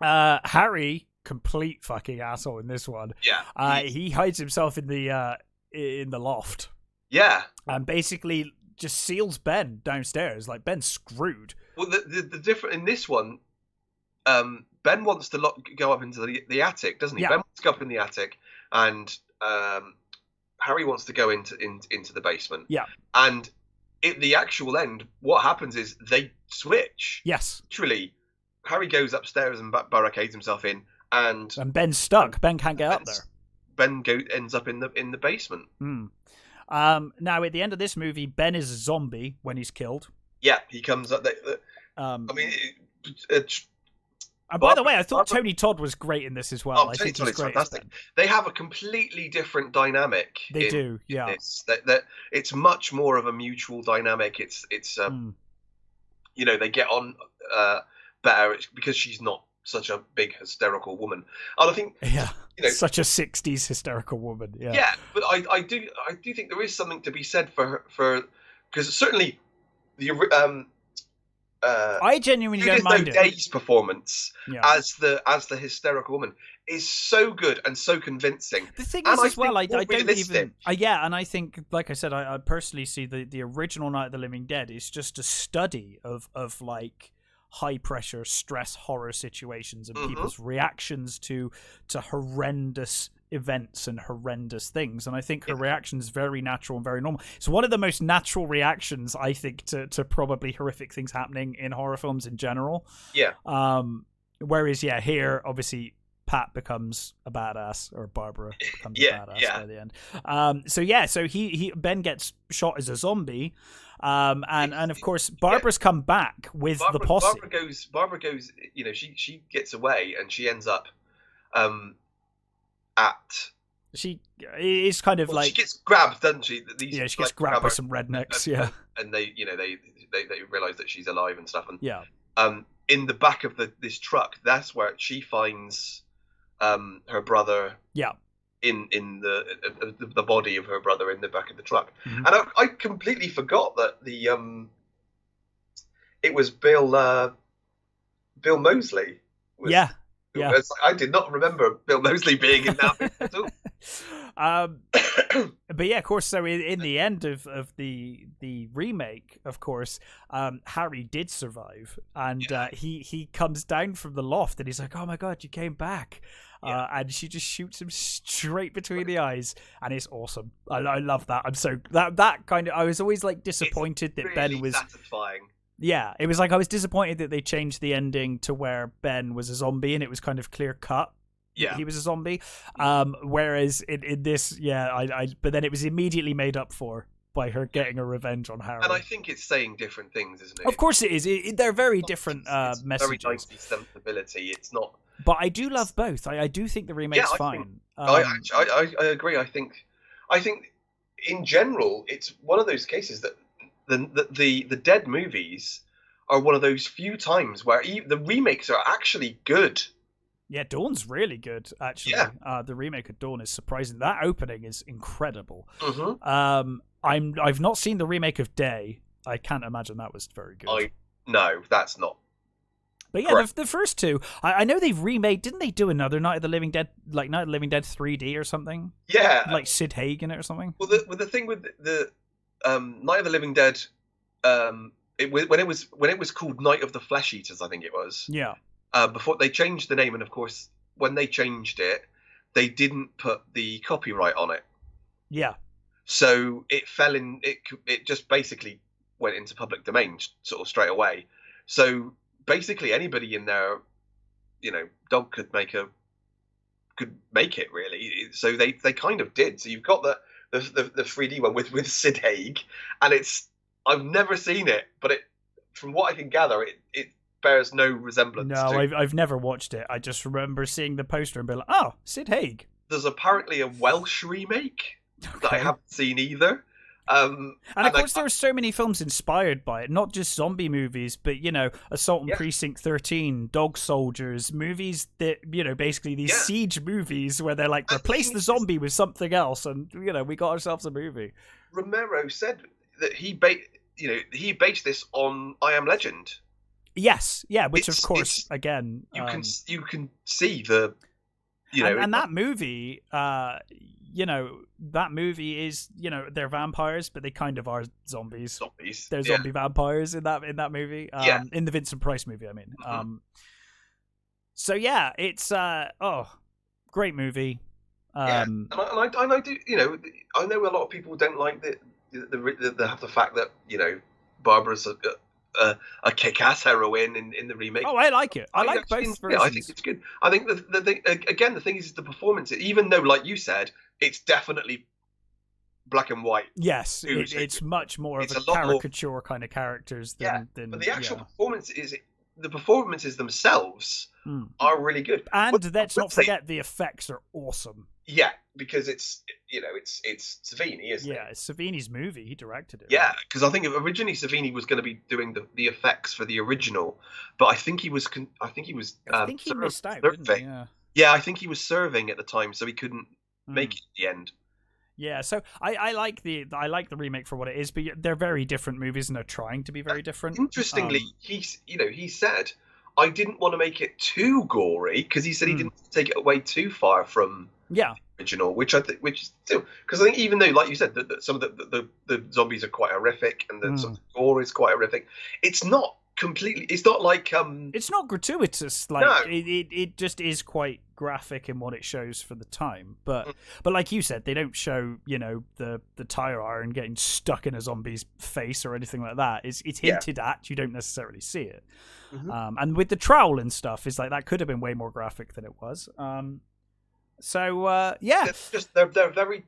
Harry, complete fucking asshole in this one. Yeah, he hides himself in the loft. Yeah, and basically just seals Ben downstairs. Like, Ben's screwed. Well, the different in this one. Ben wants to go up into the attic, doesn't he? Yeah. Ben wants to go up in the attic, and Harry wants to go into the basement. Yeah. And at the actual end, what happens is they switch. Yes. Literally, Harry goes upstairs and barricades himself in, and Ben's stuck. Ben can't get up there. Ben ends up in the basement. Now, at the end of this movie, Ben is a zombie when he's killed. Yeah, he comes up. I mean. And by the way, I thought Tony Todd was great in this as well. I think he's fantastic. They have a completely different dynamic. They do, yeah. That it's much more of a mutual dynamic. It's you know, they get on better because she's not such a big hysterical woman. And I think, you know, such a 60s hysterical woman. Yeah. Yeah, but I do think there is something to be said for because certainly the I genuinely don't mind it. Day's performance as the hysterical woman is so good and so convincing. The thing is, as well, I don't even. And I think, like I said, I personally see the original Night of the Living Dead is just a study of like high pressure stress horror situations and people's reactions to horrendous events and horrendous things, and I think her reaction is very natural and very normal. It's one of the most natural reactions, I think, to probably horrific things happening in horror films in general. Whereas here obviously Pat becomes a badass, or Barbara becomes a badass by the end. So he Ben gets shot as a zombie, and of course Barbara's come back with the posse. Barbara goes, you know, she gets away and she ends up she is kind of like, she gets grabbed, doesn't she? She gets grabbed by some rednecks, and they realize that she's alive and stuff, and in the back of this truck, that's where she finds her brother in the body of her brother in the back of the truck. And I completely forgot that it was Bill Moseley. I did not remember Bill Moseley being in that at all. But of course, so in the end of the remake, of course, Harry did survive, and he comes down from the loft and he's like, "Oh my God, you came back!" And she just shoots him straight between the eyes, and it's awesome. I love that. I'm so that kind of. I was always like disappointed that Ben was satisfying. Yeah, it was like I was disappointed that they changed the ending to where Ben was a zombie and it was kind of clear cut. He was a zombie. Whereas in this, but then it was immediately made up for by her getting a revenge on Harry. And I think it's saying different things, isn't it? Of course it is. They're very different messages. Very nicely sensibility. It's not. But I do love both. I do think the remake's fine. I agree. I think in general, it's one of those cases that the Dead movies are one of those few times where the remakes are actually good. Yeah, Dawn's really good, actually. Yeah. The remake of Dawn is surprising. That opening is incredible. Mm-hmm. I've not seen the remake of Day. I can't imagine that was very good. No, that's not. But yeah, the first two, I know they've remade. Didn't they do another Night of the Living Dead, like Night of the Living Dead 3D or something? Yeah, like Sid Haig in it or something. Well, the thing with the Night of the Living Dead, when it was called Night of the Flesh Eaters, I think it was. Yeah. Before they changed the name, and of course, when they changed it, they didn't put the copyright on it. Yeah. So it fell in. It just basically went into public domain sort of straight away. So basically, anybody in their, dog could make it really. So they kind of did. So you've got the 3D one with Sid Haig, and I've never seen it, but from what I can gather, it bears no resemblance. No, I've never watched it. I just remember seeing the poster and being like, oh, Sid Haig. There's apparently a Welsh remake that I haven't seen either. And of course, there are so many films inspired by it, not just zombie movies, but, Assault on Precinct 13, Dog Soldiers, movies that, basically these siege movies where they're like, replace the zombie with something else, and, we got ourselves a movie. Romero said that he based this on I Am Legend. Yes, yeah, which of course, again, you can see the, and that movie, that movie is, they're vampires, but they kind of are zombies. They're zombie vampires in that movie. In the Vincent Price movie, I mean. Mm-hmm. So yeah, it's great movie. And I do, I know a lot of people don't like the fact that Barbara's a kick-ass heroine in the remake. Oh, I like it. I like both versions. Yeah, I think it's good. I think the thing, again, the thing is the performance. Even though, like you said, it's definitely black and white. Yes, it's much more of a caricature kind of characters than. But the actual performance is. The performances themselves are really good, and let's not forget the effects are awesome. Yeah, because it's Savini, isn't it? Yeah, it's Savini's movie. He directed it. Yeah, because I think originally Savini was going to be doing the effects for the original, but I think he was. I think he missed out, didn't he? Yeah, I think he was serving at the time, so he couldn't make it at the end. Yeah, so I like the remake for what it is, but they're very different movies, and they're trying to be very different. Interestingly, he said, I didn't want to make it too gory because he said he didn't take it away too far from the original, which still, because I think even though, like you said, that some of the zombies are quite horrific and the gore is quite horrific, it's not completely. It's not like it's not gratuitous. Like no. it just is quite graphic in what it shows for the time. But like you said, they don't show the tire iron getting stuck in a zombie's face or anything like that. It's hinted at. You don't necessarily see it. Mm-hmm. And with the trowel and stuff, it's like that could have been way more graphic than it was. It's just they're different.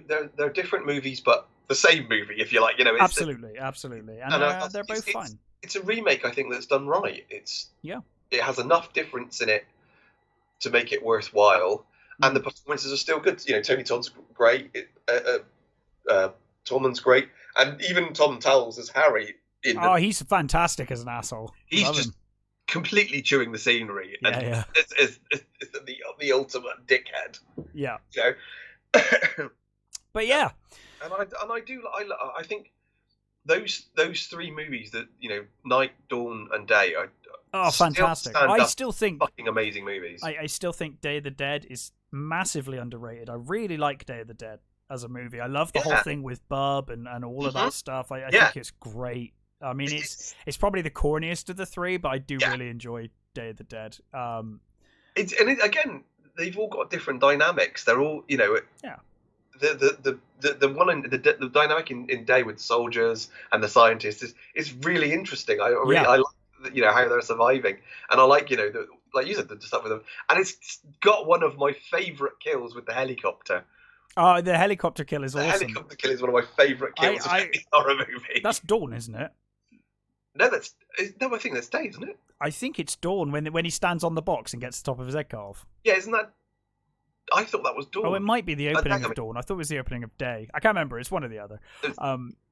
They're different movies, but the same movie, if you like. Absolutely, and they're both fine. It's a remake, I think, that's done right. It has enough difference in it to make it worthwhile, and the performances are still good. Tony Todd's great, Tolman's great, and even Tom Towles as Harry. He's fantastic as an asshole. He's just completely chewing the scenery, and is the ultimate dickhead. Yeah. But yeah, and I think those three movies that Night, Dawn, and Day are fantastic. I still think fucking amazing movies. I still think Day of the Dead is massively underrated. I really like Day of the Dead as a movie. I love the whole thing with Bub and all of that stuff. I think it's great. I mean, it's probably the corniest of the three, but I do really enjoy Day of the Dead. Again, they've all got different dynamics. They're all the one in the dynamic in Day with the soldiers and the scientists is really interesting. I like how they're surviving, and I like like you said, the stuff with them, and it's got one of my favorite kills with the helicopter. Oh, the helicopter kill is awesome. The helicopter kill is one of my favorite kills of any horror movie. That's Dawn, isn't it? No, I think that's Day, isn't it? I think it's Dawn when he stands on the box and gets the top of his head cut off. Yeah, isn't that? I thought that was Dawn. Oh, it might be the opening of Dawn. I thought it was the opening of Day. I can't remember. It's one or the other.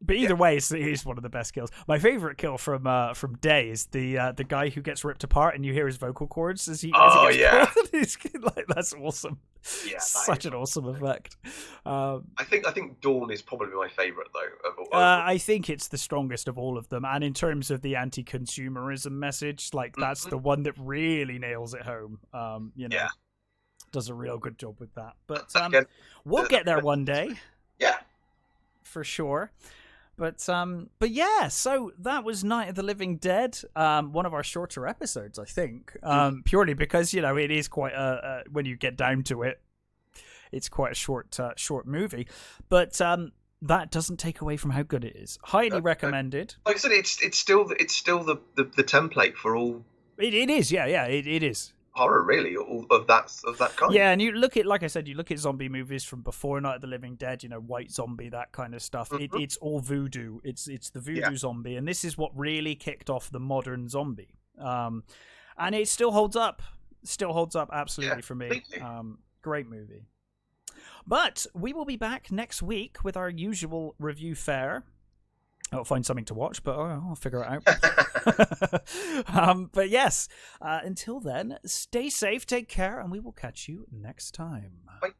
But either way, it is one of the best kills. My favorite kill from Day is the guy who gets ripped apart, and you hear his vocal cords as he gets pulled. He's like, that's awesome. Yeah, such an awesome effect. I think Dawn is probably my favorite though. Of all. I think it's the strongest of all of them, and in terms of the anti-consumerism message, like that's the one that really nails it home. Does a real good job with that. But we'll get there one day. Yeah, for sure. But yeah, so that was Night of the Living Dead, one of our shorter episodes, I think, purely because it is quite when you get down to it, it's quite a short movie. But that doesn't take away from how good it is. Highly recommended. Like I said, it's still the template for all. It is, yeah, it is. Horror, really, of that kind. Yeah, and you look at, like I said, you look at zombie movies from before Night of the Living Dead, White Zombie, that kind of stuff. It's all voodoo. It's the voodoo zombie, and this is what really kicked off the modern zombie. And it still holds up. Still holds up absolutely for me. Great movie. But we will be back next week with our usual review fare. I'll find something to watch, but I'll figure it out. But yes, until then, stay safe, take care, and we will catch you next time. Bye.